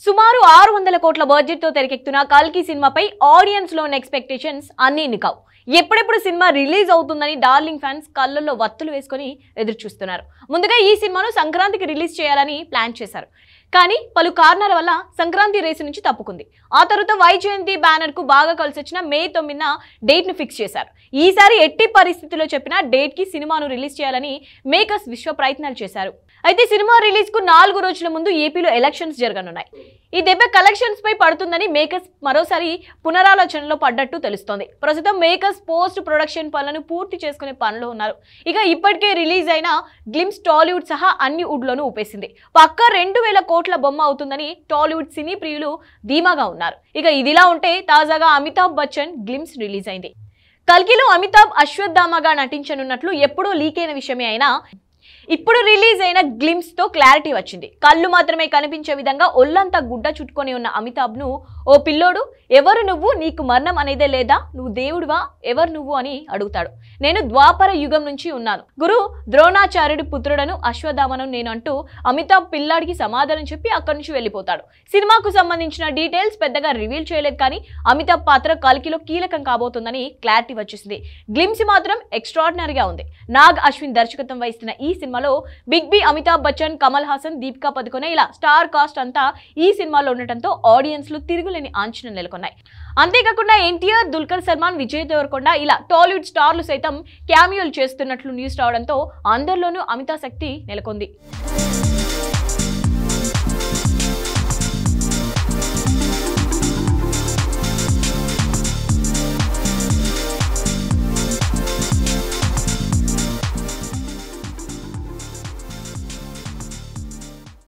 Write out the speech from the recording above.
సుమారు 600 కోట్ల బడ్జెట్ తో తెరకెక్కుతున్న కల్కి సినిమాపై ఆడియన్స్ లో ఉన్న ఎక్స్పెక్టేషన్స్ అన్నీ నికావు. ఎప్పుడెప్పుడు సినిమా రిలీజ్ అవుతుందని డార్లింగ్ ఫ్యాన్స్ కళ్ళల్లో వత్తులు వేసుకొని ఎదురు చూస్తున్నారు. ముందుగా ఈ సినిమాను సంక్రాంతికి రిలీజ్ చేయాలని ప్లాన్ చేశారు. కానీ పలు కారణాల వల్ల సంక్రాంతి రేసు నుంచి తప్పుకుంది. ఆ తర్వాత వైజయంతి బ్యానర్ కు బాగా కలిసి వచ్చిన మే 9న డేట్ ను ఫిక్స్ చేశారు. ఈసారి ఎట్టి పరిస్థితుల్లో చెప్పిన డేట్ కి సినిమాను రిలీజ్ చేయాలని మేకర్స్ విశ్వ ప్రయత్నాలు చేశారు. అయితే సినిమా రిలీజ్ కు 4 రోజుల ముందు ఏపీలో ఎలక్షన్స్ జరగనున్నాయి. ఈ దెబ్బ కలెక్షన్స్ పై పడుతుందని మేకర్స్ మరోసారి పునరాలోచనలో పడ్డట్టు తెలుస్తోంది. ప్రస్తుతం మేకర్స్ పోస్ట్ ప్రొడక్షన్ పనులను పూర్తి చేసుకునే పనిలో ఉన్నారు. ఇక ఇప్పటికే రిలీజ్ అయిన గ్లిమ్స్ టాలీవుడ్ సహా అన్ని వుడ్లోనూ ఊపేసింది. పక్కా 2000 కోట్ల బొమ్మ అవుతుందని టాలీవుడ్ సినీ ప్రియులు ధీమాగా ఉన్నారు. ఇక ఇదిలా ఉంటే తాజాగా అమితాబ్ బచ్చన్ గ్లిమ్స్ రిలీజ్ అయింది. కల్కిలో అమితాబ్ అశ్వత్థామగా నటించనున్నట్లు ఎప్పుడో లీక్ అయిన విషయమే అయినా ఇప్పుడు రిలీజ్ అయిన గ్లిమ్స్ తో క్లారిటీ వచ్చింది. కళ్ళు మాత్రమే కనిపించే విధంగా ఒళ్ళంతా గుడ్డ చుట్టుకొని ఉన్న అమితాబ్ ను ఓ పిల్లోడు ఎవరు నువ్వు, నీకు మరణం అనేదే లేదా, నువ్వు దేవుడివా, ఎవరు నువ్వు అని అడుగుతాడు. నేను ద్వాపర యుగం నుంచి ఉన్నాను, గురు ద్రోణాచార్యుడి పుత్రుడను, అశ్వత్థామను నేను అంటూ అమితాబ్ పిల్లాడికి సమాధానం చెప్పి అక్కడి నుంచి వెళ్ళిపోతాడు. సినిమాకు సంబంధించిన డీటెయిల్స్ పెద్దగా రివీల్ చేయలేదు, కానీ అమితాబ్ పాత్ర కల్కిలో కీలకం కాబోతుందని క్లారిటీ వచ్చేసింది. గ్లిమ్స్ మాత్రం ఎక్స్ట్రాడినరీగా ఉంది. నాగ్ అశ్విన్ దర్శకత్వం వహిస్తున్న ఈ సినిమాలో బిగ్ బి, అమితాబ్ బచ్చన్, కమల్ హాసన్, దీపికా పదుకొనే ఇలా స్టార్ కాస్ట్ అంతా ఈ సినిమాలో ఉండటంతో ఆడియన్స్ లో తిరుగులేని ఆంచనలు నెలకొన్నాయి. అంతేకాకుండా ఎన్టీఆర్, దుల్కర్ సల్మాన్, విజయ్ దేవరకొండ ఇలా టాలీవుడ్ స్టార్లు సైతం క్యామియోలు చేస్తున్నట్లు న్యూస్ రావడంతో అందరిలోనూ అమితాశక్తి నెలకొంది.